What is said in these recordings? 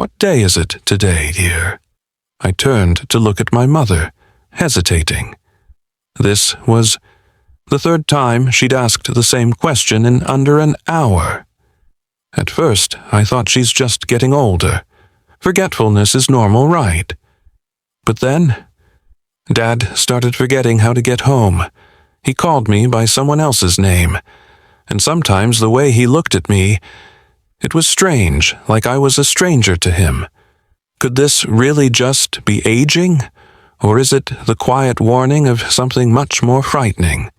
What day is it today, dear?" I turned to look at my mother, hesitating. This was the third time she'd asked the same question in under an hour. At first, I thought she's just getting older. Forgetfulness is normal, right? But then, Dad started forgetting how to get home. He called me by someone else's name, and sometimes the way he looked at me, it was strange, like I was a stranger to him. Could this really just be aging, or is it the quiet warning of something much more frightening?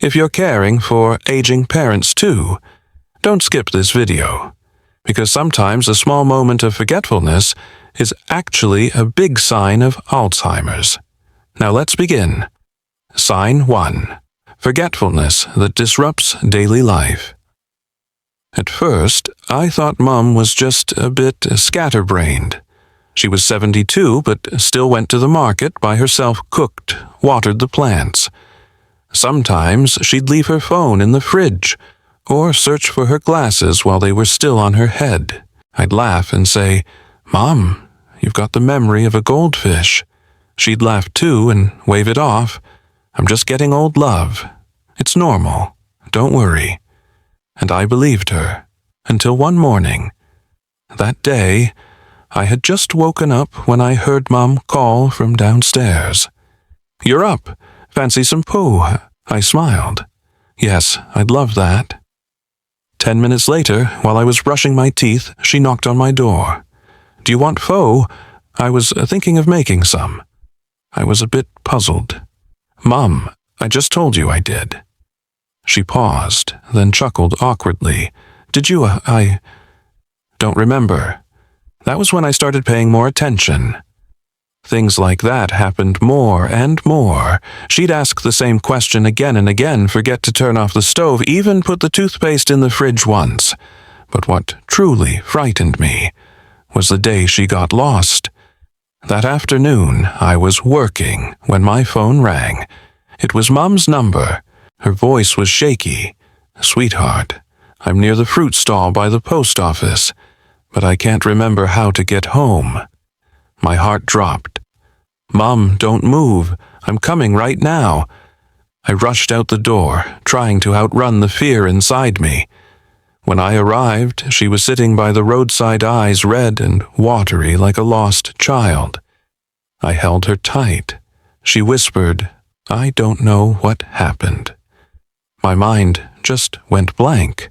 If you're caring for aging parents too, don't skip this video, because sometimes a small moment of forgetfulness is actually a big sign of Alzheimer's. Now let's begin. Sign 1. Forgetfulness that disrupts daily life. At first, I thought Mum was just a bit scatterbrained. She was 72, but still went to the market by herself, cooked, watered the plants. Sometimes she'd leave her phone in the fridge, or search for her glasses while they were still on her head. I'd laugh and say, "Mom, you've got the memory of a goldfish." She'd laugh too and wave it off. "I'm just getting old, love. It's normal. Don't worry." And I believed her, until one morning. That day, I had just woken up when I heard Mom call from downstairs. "You're up. Fancy some poo?" I smiled. "Yes, I'd love that." 10 minutes later, while I was brushing my teeth, she knocked on my door. "Do you want pho? I was thinking of making some." I was a bit puzzled. "Mom, I just told you I did." She paused, then chuckled awkwardly. "Did you, I don't remember." That was when I started paying more attention. Things like that happened more and more. She'd ask the same question again and again, forget to turn off the stove, even put the toothpaste in the fridge once. But what truly frightened me was the day she got lost. That afternoon, I was working when my phone rang. It was Mom's number. Her voice was shaky. "Sweetheart, I'm near the fruit stall by the post office, but I can't remember how to get home." My heart dropped. "Mom, don't move. I'm coming right now." I rushed out the door, trying to outrun the fear inside me. When I arrived, she was sitting by the roadside, eyes red and watery like a lost child. I held her tight. She whispered, "I don't know what happened." My mind just went blank.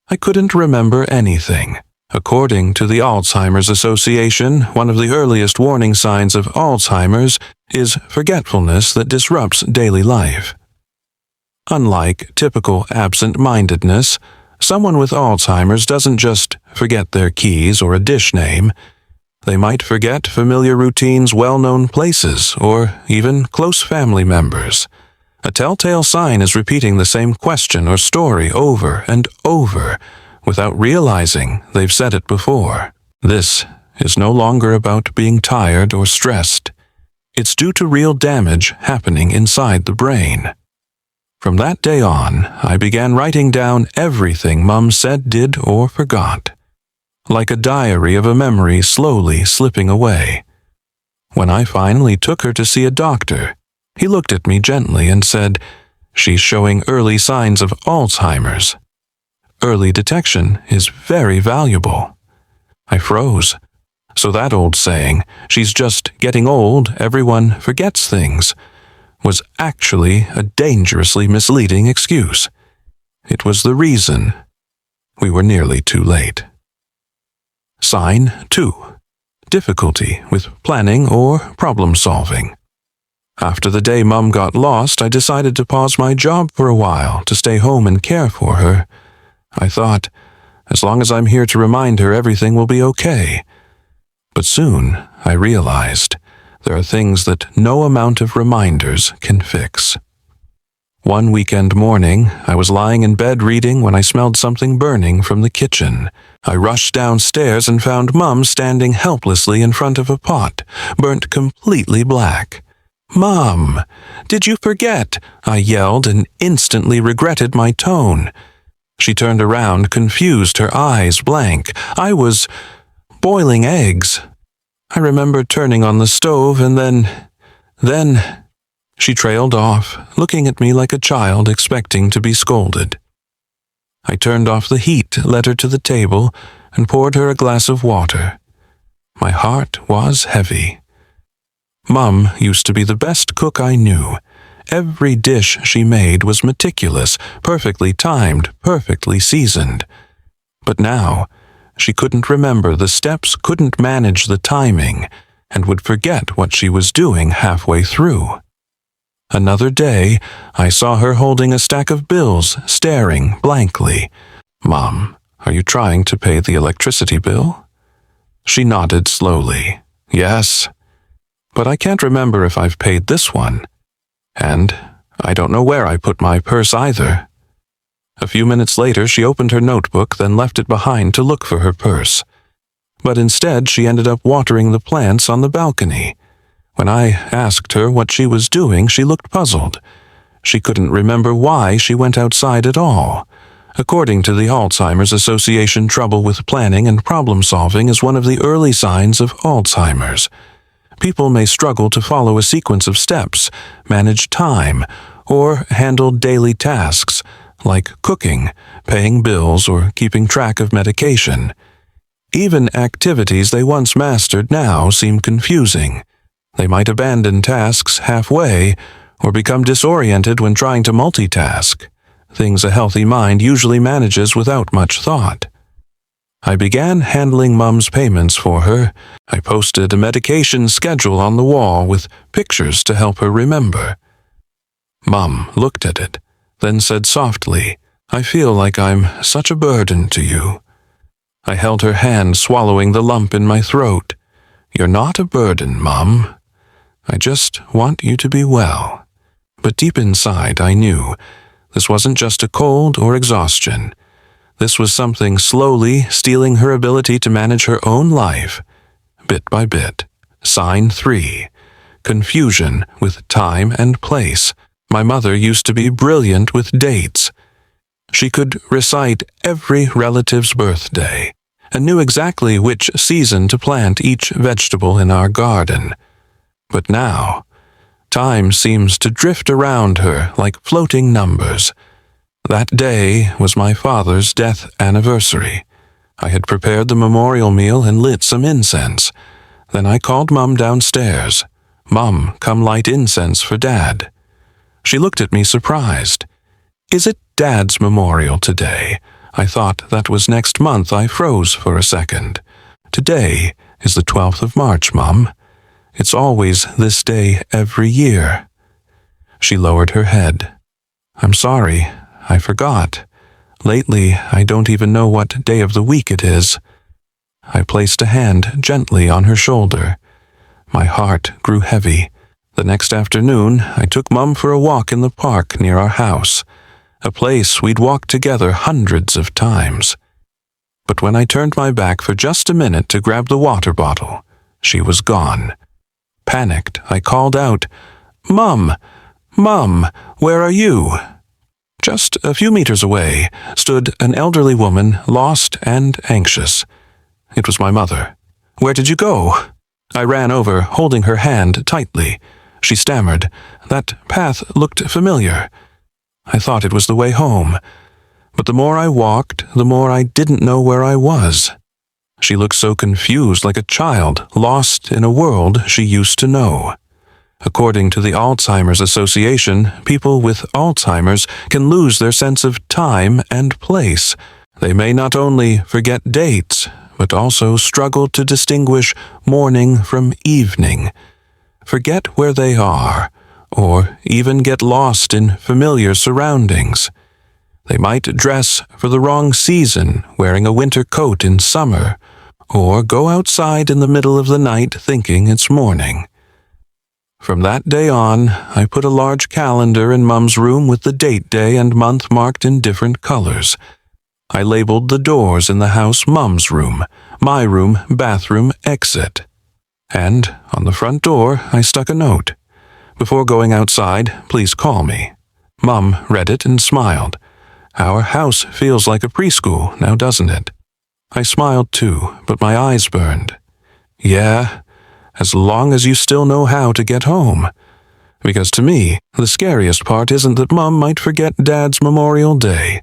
I couldn't remember anything. According to the Alzheimer's Association, one of the earliest warning signs of Alzheimer's is forgetfulness that disrupts daily life. Unlike typical absent-mindedness, someone with Alzheimer's doesn't just forget their keys or a dish name. They might forget familiar routines, well-known places, or even close family members. A telltale sign is repeating the same question or story over and over, without realizing they've said it before. This is no longer about being tired or stressed. It's due to real damage happening inside the brain. From that day on, I began writing down everything Mum said, did, or forgot, like a diary of a memory slowly slipping away. When I finally took her to see a doctor, he looked at me gently and said, "She's showing early signs of Alzheimer's. Early detection is very valuable." I froze. So that old saying, "she's just getting old, everyone forgets things," was actually a dangerously misleading excuse. It was the reason we were nearly too late. Sign 2. Difficulty with planning or problem solving. After the day Mum got lost, I decided to pause my job for a while to stay home and care for her. I thought, as long as I'm here to remind her, everything will be okay. But soon I realized there are things that no amount of reminders can fix. One weekend morning, I was lying in bed reading when I smelled something burning from the kitchen. I rushed downstairs and found Mum standing helplessly in front of a pot, burnt completely black. "Mom, did you forget?" I yelled and instantly regretted my tone. She turned around, confused, her eyes blank. I was boiling eggs. I remember turning on the stove and then, she trailed off, looking at me like a child expecting to be scolded. I turned off the heat, led her to the table, and poured her a glass of water. My heart was heavy. Mum used to be the best cook I knew. Every dish she made was meticulous, perfectly timed, perfectly seasoned. But now, she couldn't remember the steps, couldn't manage the timing, and would forget what she was doing halfway through. Another day, I saw her holding a stack of bills, staring blankly. "Mom, are you trying to pay the electricity bill?" She nodded slowly. "Yes, but I can't remember if I've paid this one. And I don't know where I put my purse either." A few minutes later, she opened her notebook, then left it behind to look for her purse. But instead, she ended up watering the plants on the balcony. When I asked her what she was doing, she looked puzzled. She couldn't remember why she went outside at all. According to the Alzheimer's Association, trouble with planning and problem-solving is one of the early signs of Alzheimer's. People may struggle to follow a sequence of steps, manage time, or handle daily tasks, like cooking, paying bills, or keeping track of medication. Even activities they once mastered now seem confusing. They might abandon tasks halfway, or become disoriented when trying to multitask, things a healthy mind usually manages without much thought. I began handling Mum's payments for her. I posted a medication schedule on the wall with pictures to help her remember. Mum looked at it, then said softly, "I feel like I'm such a burden to you." I held her hand, swallowing the lump in my throat. "You're not a burden, Mum. I just want you to be well." But deep inside, I knew this wasn't just a cold or exhaustion. This was something slowly stealing her ability to manage her own life, bit by bit. Sign 3. Confusion with time and place. My mother used to be brilliant with dates. She could recite every relative's birthday and knew exactly which season to plant each vegetable in our garden. But now, time seems to drift around her like floating numbers. That day was my father's death anniversary. I had prepared the memorial meal and lit some incense. Then I called Mum downstairs. "Mum, come light incense for Dad." She looked at me surprised. "Is it Dad's memorial today? I thought that was next month." I froze for a second. "Today is the 12th of March, Mum. It's always this day every year." She lowered her head. "I'm sorry. I forgot. Lately, I don't even know what day of the week it is." I placed a hand gently on her shoulder. My heart grew heavy. The next afternoon, I took Mum for a walk in the park near our house, a place we'd walked together hundreds of times. But when I turned my back for just a minute to grab the water bottle, she was gone. Panicked, I called out, "Mum! Mum, where are you?" Just a few meters away stood an elderly woman, lost and anxious. It was my mother. "Where did you go?" I ran over, holding her hand tightly. She stammered. "That path looked familiar." I thought it was the way home. But the more I walked, the more I didn't know where I was. She looked so confused, like a child, lost in a world she used to know. According to the Alzheimer's Association, people with Alzheimer's can lose their sense of time and place. They may not only forget dates, but also struggle to distinguish morning from evening, forget where they are, or even get lost in familiar surroundings. They might dress for the wrong season, wearing a winter coat in summer, or go outside in the middle of the night thinking it's morning. From that day on, I put a large calendar in Mum's room with the date, day, and month marked in different colors. I labeled the doors in the house Mum's room, my room, bathroom, exit. And on the front door, I stuck a note. "Before going outside, please call me." Mum read it and smiled. "Our house feels like a preschool now, doesn't it?" I smiled too, but my eyes burned. Yeah, as long as you still know how to get home. Because to me, the scariest part isn't that Mom might forget Dad's Memorial Day.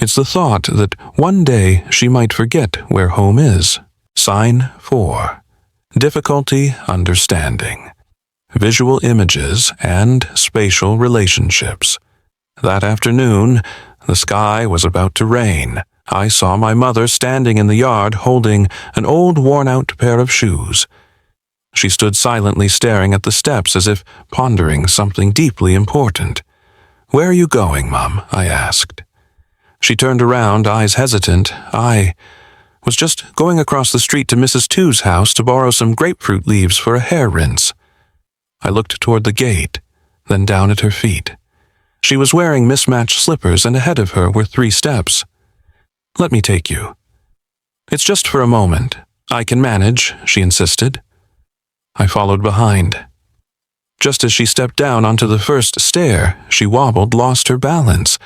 It's the thought that one day she might forget where home is. Sign 4. Difficulty understanding. Visual images and spatial relationships. That afternoon, the sky was about to rain. I saw my mother standing in the yard holding an old worn-out pair of shoes. She stood silently staring at the steps as if pondering something deeply important. "Where are you going, Mom?" I asked. She turned around, eyes hesitant. "I was just going across the street to Mrs. Two's house to borrow some grapefruit leaves for a hair rinse." I looked toward the gate, then down at her feet. She was wearing mismatched slippers, and ahead of her were 3 steps. "Let me take you." "It's just for a moment. I can manage," she insisted. I followed behind. Just as she stepped down onto the first stair, she wobbled, lost her balance.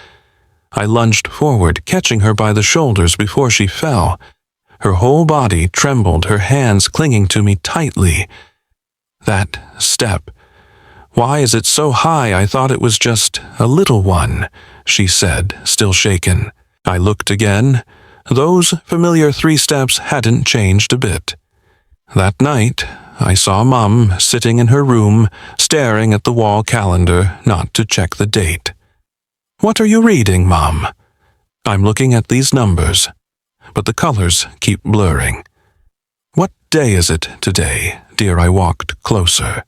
I lunged forward, catching her by the shoulders before she fell. Her whole body trembled, her hands clinging to me tightly. That step. "Why is it so high? I thought it was just a little one," she said, still shaken. I looked again. Those familiar 3 steps hadn't changed a bit. That night, I saw Mom sitting in her room, staring at the wall calendar, not to check the date. "What are you reading, Mom?" "I'm looking at these numbers, but the colors keep blurring." "What day is it today, dear?" I walked closer.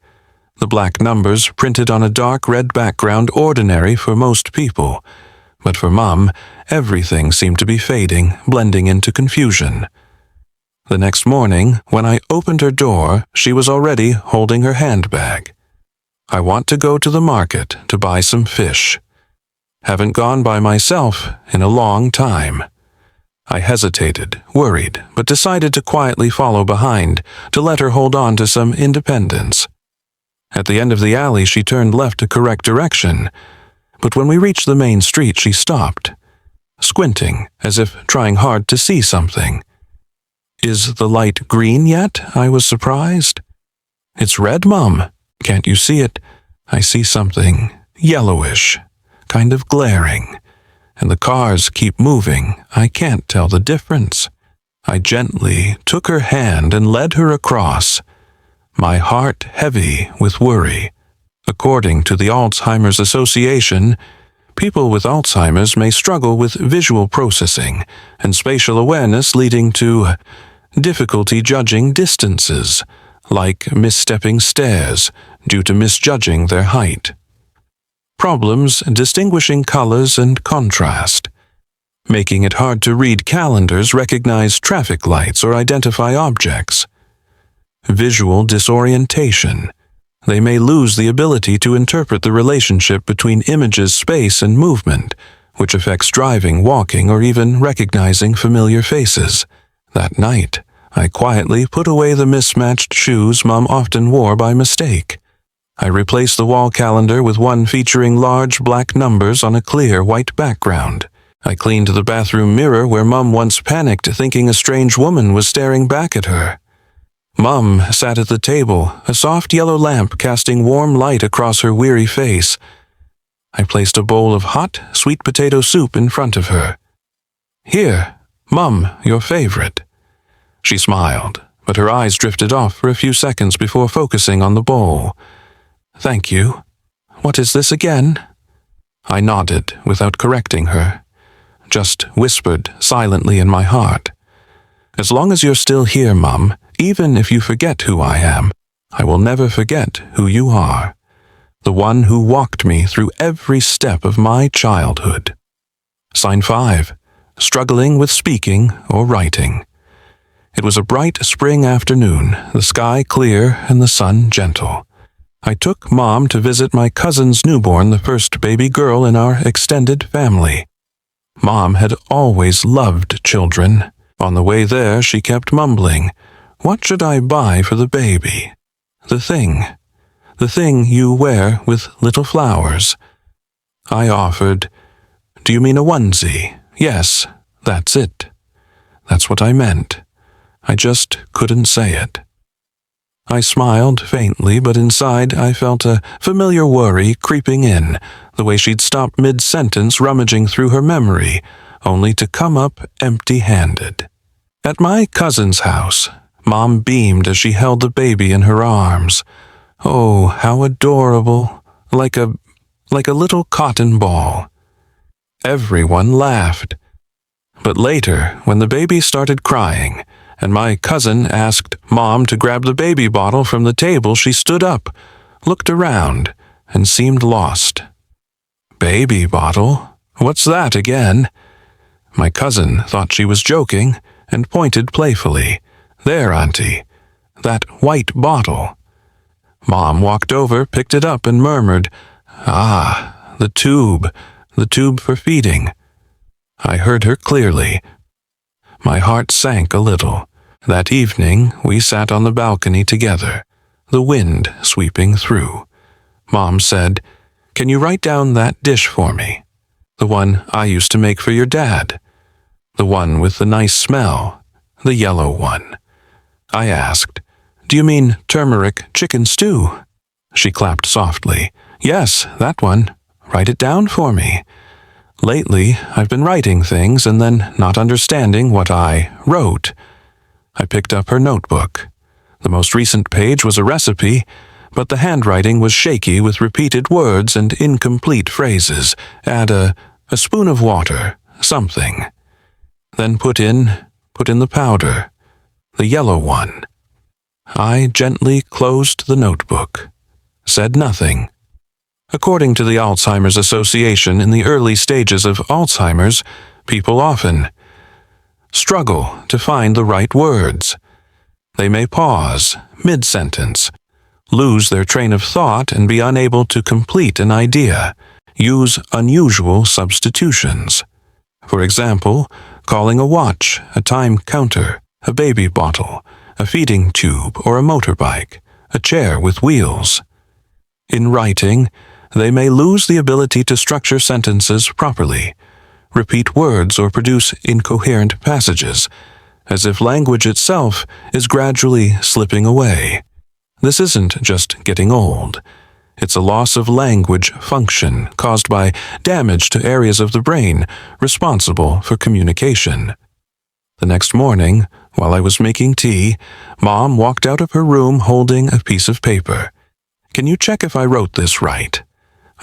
The black numbers printed on a dark red background, ordinary for most people. But for Mom, everything seemed to be fading, blending into confusion. The next morning, when I opened her door, she was already holding her handbag. "I want to go to the market to buy some fish. Haven't gone by myself in a long time." I hesitated, worried, but decided to quietly follow behind, to let her hold on to some independence. At the end of the alley, she turned left to correct direction, but when we reached the main street, she stopped, squinting, as if trying hard to see something. "Is the light green yet?" I was surprised. "It's red, Mom. Can't you see it? I see something yellowish, kind of glaring, and the cars keep moving. I can't tell the difference." I gently took her hand and led her across, my heart heavy with worry. According to the Alzheimer's Association, people with Alzheimer's may struggle with visual processing and spatial awareness, leading to difficulty judging distances, like misstepping stairs due to misjudging their height. Problems distinguishing colors and contrast, making it hard to read calendars, recognize traffic lights, or identify objects. Visual disorientation. They may lose the ability to interpret the relationship between images, space, and movement, which affects driving, walking, or even recognizing familiar faces. That night, I quietly put away the mismatched shoes Mom often wore by mistake. I replaced the wall calendar with one featuring large black numbers on a clear white background. I cleaned the bathroom mirror where Mom once panicked, thinking a strange woman was staring back at her. Mom sat at the table, a soft yellow lamp casting warm light across her weary face. I placed a bowl of hot, sweet potato soup in front of her. "Here, Mom, your favorite." She smiled, but her eyes drifted off for a few seconds before focusing on the bowl. "Thank you. What is this again?" I nodded without correcting her, just whispered silently in my heart. "As long as you're still here, Mom, even if you forget who I am, I will never forget who you are, the one who walked me through every step of my childhood." Sign 5. Struggling with speaking or writing. It was a bright spring afternoon, the sky clear and the sun gentle. I took Mom to visit my cousin's newborn, the first baby girl in our extended family. Mom had always loved children. On the way there, she kept mumbling, "What should I buy for the baby?" The thing you wear with little flowers." I offered, "Do you mean a onesie?" "Yes, that's it." That's what I meant. I just couldn't say it. I smiled faintly, but inside I felt a familiar worry creeping in, the way she'd stop mid-sentence rummaging through her memory, only to come up empty-handed. At my cousin's house, Mom beamed as she held the baby in her arms. Oh, how adorable, like a little cotton ball. Everyone laughed. But later, when the baby started crying, and my cousin asked Mom to grab the baby bottle from the table, she stood up, looked around, and seemed lost. Baby bottle? What's that again? My cousin thought she was joking and pointed playfully. There, Auntie, that white bottle. Mom walked over, picked it up, and murmured, "Ah, the tube for feeding." I heard her clearly. My heart sank a little. That evening, we sat on the balcony together, the wind sweeping through. Mom said, "Can you write down that dish for me? The one I used to make for your dad. The one with the nice smell, the yellow one." I asked, "Do you mean turmeric chicken stew?" She clapped softly. "Yes, that one. Write it down for me." Lately, I've been writing things and then not understanding what I wrote. I picked up her notebook. The most recent page was a recipe, but the handwriting was shaky with repeated words and incomplete phrases. Add a spoon of water, something. Then put in the powder, the yellow one. I gently closed the notebook, said nothing. According to the Alzheimer's Association, in the early stages of Alzheimer's, people often struggle to find the right words. They may pause mid-sentence, lose their train of thought and be unable to complete an idea, use unusual substitutions. For example, calling a watch, a time counter, a baby bottle, a feeding tube, or a motorbike, a chair with wheels. In writing, they may lose the ability to structure sentences properly, repeat words, or produce incoherent passages, as if language itself is gradually slipping away. This isn't just getting old. It's a loss of language function caused by damage to areas of the brain responsible for communication. The next morning, while I was making tea, Mom walked out of her room holding a piece of paper. "Can you check if I wrote this right?"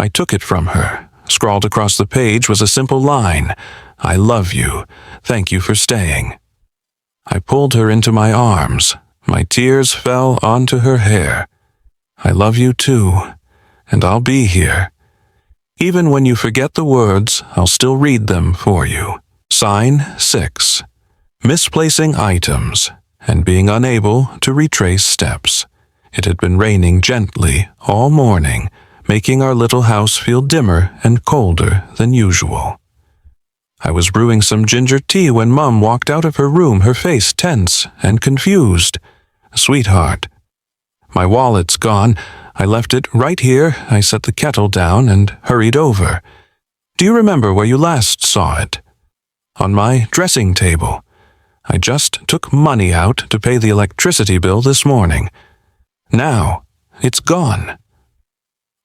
I took it from her. Scrawled across the page was a simple line, "I love you. Thank you for staying." I pulled her into my arms. My tears fell onto her hair. "I love you too, and I'll be here. Even when you forget the words, I'll still read them for you." Sign 6. Misplacing items and being unable to retrace steps. It had been raining gently all morning, making our little house feel dimmer and colder than usual. I was brewing some ginger tea when Mom walked out of her room, her face tense and confused. "Sweetheart, my wallet's gone. I left it right here." I set the kettle down and hurried over. "Do you remember where you last saw it?" "On my dressing table. I just took money out to pay the electricity bill this morning. Now, it's gone."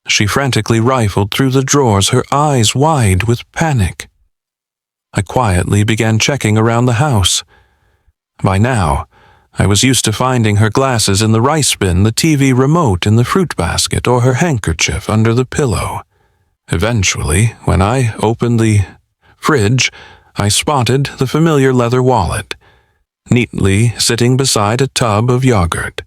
She frantically rifled through the drawers, her eyes wide with panic. I quietly began checking around the house. By now, I was used to finding her glasses in the rice bin, the TV remote in the fruit basket, or her handkerchief under the pillow. Eventually, when I opened the fridge, I spotted the familiar leather wallet, neatly sitting beside a tub of yogurt.